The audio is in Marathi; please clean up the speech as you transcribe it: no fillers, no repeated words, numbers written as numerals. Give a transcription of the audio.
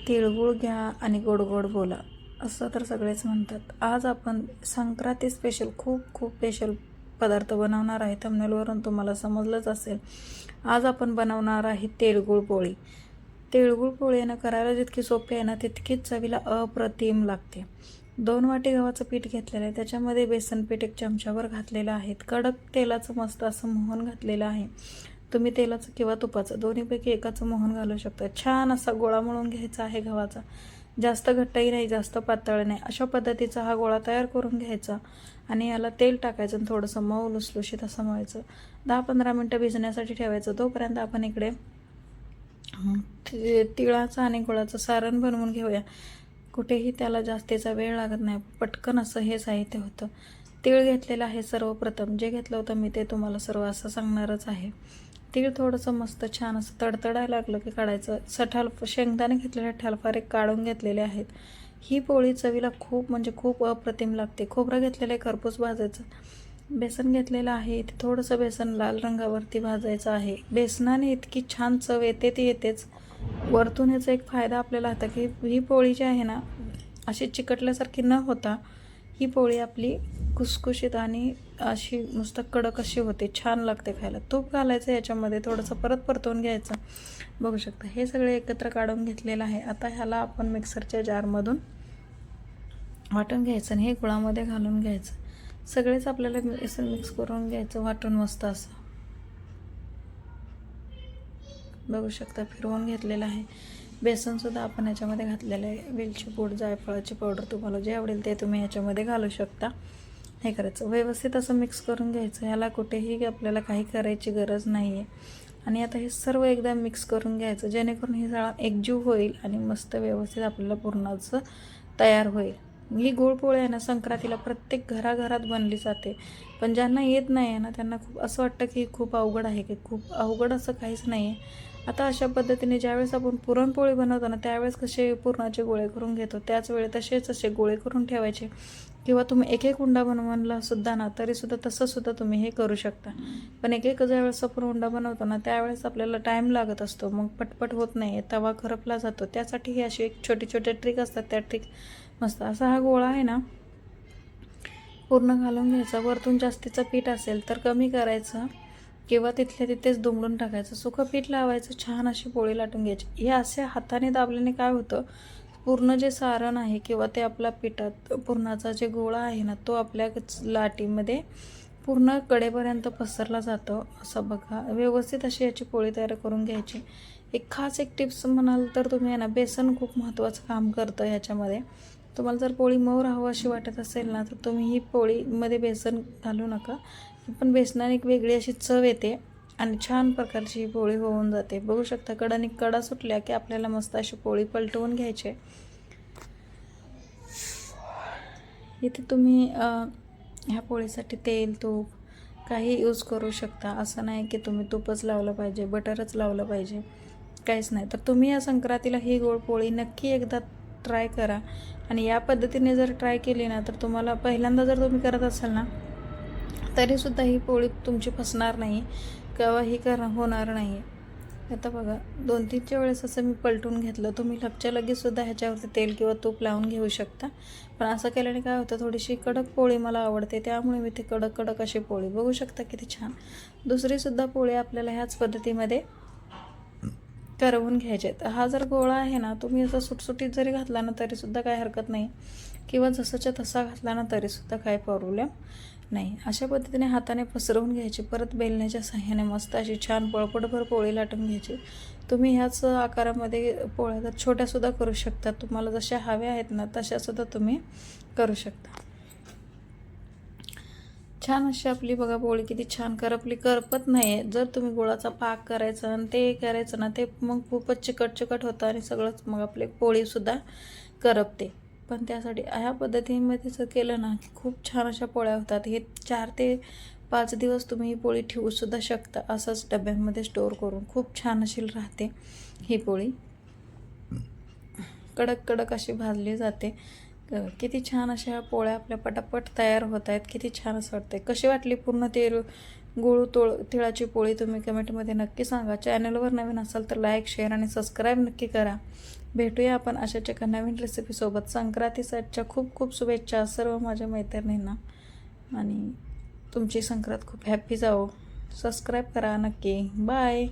तिळगुळ घ्या आणि गोड गोड बोला असं तर सगळेच म्हणतात. आज आपण संक्रांती स्पेशल खूप स्पेशल पदार्थ बनवणार आहे. थंबनेलवरून तुम्हाला समजलंच असेल. आज आपण बनवणार आहे तिळगुळ पोळी. तिळगुळ पोळी ना करायला जितकी सोपी आहे ना तितकीच चवीला अप्रतिम लागते. 2 वाटी गव्हाचं पीठ घेतलेलं आहे. त्याच्यामध्ये बेसन पीठ 1 चमचाभर घातलेलं आहे. कडक तेलाचं मस्त असं मोहन घातलेलं आहे. तुम्ही तेलाचं किंवा तुपाचं दोन्हीपैकी एकाचं मोहन घालू शकता. छान असा गोळा मळून घ्यायचा आहे गव्हाचा. जास्त घट्टही नाही जास्त पातळ नाही अशा पद्धतीचा हा गोळा तयार करून घ्यायचा आणि याला तेल टाकायचं आणि थोडंसं मऊ लुसलुशीत असं मळायचं. 10-15 मिनटं भिजण्यासाठी ठेवायचं. तोपर्यंत आपण इकडे तिळाचं आणि गुळाचं सारण बनवून घेऊया. कुठेही त्याला जास्तीचा वेळ लागत नाही. पटकन असं हे साहित्य होतं. तीळ घेतलेलं आहे. सर्वप्रथम जे घेतलं होतं मी ते तुम्हाला सर्व असं सांगणारच आहे. तीळ थोडंसं मस्त छान असं तडतडायला लागलं की काढायचं. शेंगदाणे घेतलेले ठालफारे काढून घेतलेले आहेत. ही पोळी चवीला खूप अप्रतिम लागते. खोबरं घेतलेलं आहे खरपूस भाजायचं. बेसन घेतलेलं आहे. इथे थोडंसं बेसन लाल रंगावरती भाजायचं आहे. बेसनाने इतकी छान चव येते ती येतेच. वरतून याचा एक फायदा आपल्याला होता की ही पोळी जी आहे ना अशी चिकटल्यासारखी न होता ही पोळी आपली खुसखुशीत आणि अशी मस्त कडक अशी होते. छान लागते खायला. तूप घालायचं याच्यामध्ये थोडंसं परतून घ्यायचं. बघू शकता हे सगळे एकत्र काढून घेतलेलं आहे. आता ह्याला आपण मिक्सरच्या जारमधून वाटून घ्यायचं आणि हे गुळामध्ये घालून घ्यायचं. सगळेच आपल्याला मिक्स करून घ्यायचं वाटून मस्त असं. बघू शकता फिरवून घेतलेलं आहे. बेसनसुद्धा आपण याच्यामध्ये घातलेलं आहे. वेलची पूड जायफळाची पावडर तुम्हाला जे आवडेल ते तुम्ही याच्यामध्ये घालू शकता. हे करायचं व्यवस्थित असं मिक्स करून घ्यायचं. ह्याला कुठेही आपल्याला काही करायची गरज नाही आहे. आणि आता हे सर्व एकदा मिक्स करून घ्यायचं जेणेकरून हे सगळा एकजीव होईल आणि मस्त व्यवस्थित आपल्याला पुरणाचं तयार होईल. ही गुळपोळी आहे ना संक्रांतीला प्रत्येक घराघरात बनली जाते. पण ज्यांना येत नाही आहे ना त्यांना खूप असं वाटतं की खूप अवघड आहे की खूप अवघड असं काहीच नाही आहे. आता अशा पद्धतीने ज्यावेळेस आपण पुरणपोळी बनवतो ना त्यावेळेस कसे पुरणाचे गोळे करून घेतो त्याच वेळी तसेच असे गोळे करून ठेवायचे. किंवा तुम्ही एक उंडा बनवला सुद्धा ना तरीसुद्धा तसंसुद्धा तुम्ही हे करू शकता. पण एक ज्यावेळेस आपण उंडा बनवतो ना त्यावेळेस आपल्याला टाईम लागत असतो. मग पटपट होत नाही. तवा करपला जातो. त्यासाठी ही अशी एक छोटे ट्रिक असतात. त्या ट्रिक मस्त असा हा गोळा आहे ना पूर्ण घालून घ्यायचा. वरतून जास्तीचं पीठ असेल तर कमी करायचं किंवा तिथल्या तिथेच दुमडून टाकायचं. सुकं पीठ लावायचं. छान अशी पोळी लाटून घ्यायची. हे असे हाताने दाबल्याने काय होतं पूर्ण जे सारण आहे किंवा ते आपला पिठात पुरणाचा जे गोळा आहे ना तो आपल्या लाटीमध्ये पूर्ण कडेपर्यंत पसरला जातो. असं बघा व्यवस्थित अशी याची पोळी तयार करून घ्यायची. एक खास एक टिप्स म्हणाल तर तुम्ही आहे ना बेसन खूप महत्त्वाचं काम करतं ह्याच्यामध्ये. तुम्हाला जर पोळी मऊ राहावं अशी वाटत असेल ना तर तुम्ही ही पोळीमध्ये बेसन घालू नका. पण बेसनाने एक वेगळी अशी चव येते आणि छान प्रकारची ही पोळी होऊन जाते. बघू शकता कडा सुटल्या की आपल्याला मस्त अशी पोळी पलटवून घ्यायची. इथे तुम्ही ह्या पोळीसाठी तेल तूप काही यूज करू शकता. असं नाही की तुम्ही तूपच लावलं पाहिजे बटरच लावलं पाहिजे काहीच नाही. तर तुम्ही या संक्रांतीला ही गोड पोळी नक्की एकदा ट्राय करा. आणि या पद्धतीने जर ट्राय केली ना तर तुम्हाला पहिल्यांदा जर तुम्ही करत असाल ना तरीसुद्धा ही पोळी तुमची फसणार नाही किंवा ही होणार नाही. आता बघा 2-3च्या वेळेस असं मी पलटून घेतलं. तुम्ही लगच्या लगेचसुद्धा ह्याच्यावरती तेल किंवा तूप लावून घेऊ शकता. पण असं केल्याने काय होतं थोडीशी कडक पोळी मला आवडते त्यामुळे मी ते कडक अशी पोळी बघू शकता किती छान. दुसरीसुद्धा पोळी आपल्याला ह्याच पद्धतीमध्ये करवून घ्यायचे. तर हा जर गोळा आहे ना तुम्ही असं सुटसुटीत जरी घातला ना तरीसुद्धा काही हरकत नाही किंवा जसाच्या तसा घातला ना तरीसुद्धा काही प्रॉब्लेम नाही. अशा पद्धतीने हाताने पसरवून घ्यायची. परत बेलण्याच्या साह्याने मस्त अशी छान पळपटभर पोळी लाटून घ्यायची. तुम्ही ह्याच आकारामध्ये पोळ्या तर छोट्यासुद्धा करू शकता. तुम्हाला जशा हव्या आहेत ना तशासुद्धा तुम्ही करू शकता. छान अशी आपली बघा पोळी किती छान करपत नाही आहे. जर तुम्ही गुळाचा पाक करायचा आणि ते करायचं ना ते मग खूपच चिकट होतं आणि सगळंच मग आपली पोळीसुद्धा करपते. पण त्यासाठी ह्या पद्धतीमध्ये जर केलं ना की खूप छान अशा पोळ्या होतात. हे 4 ते 5 दिवस तुम्ही ही पोळी ठेवूसुद्धा शकता असंच डब्यामध्ये स्टोअर करून. खूप छान अशी राहते ही पोळी. कडक अशी भाजली जाते. किती छान अशा पोळ्या आपल्या पटापट तयार होत आहेत. किती छान असं वाटतंय. कशी वाटली पूर्ण तिळाची पोळी तुम्ही कमेंटमध्ये नक्की सांगा. चॅनलवर नवीन असाल तर लाईक, शेअर आणि सबस्क्राईब नक्की करा. भेटूया आपण अशाच एका नवीन रेसिपीसोबत. संक्रांतीच्या खूप खूप शुभेच्छा सर्व माझ्या मैत्रिणींना आणि तुमची संक्रांत खूप हॅप्पी जाओ. सबस्क्राईब करा नक्की. बाय.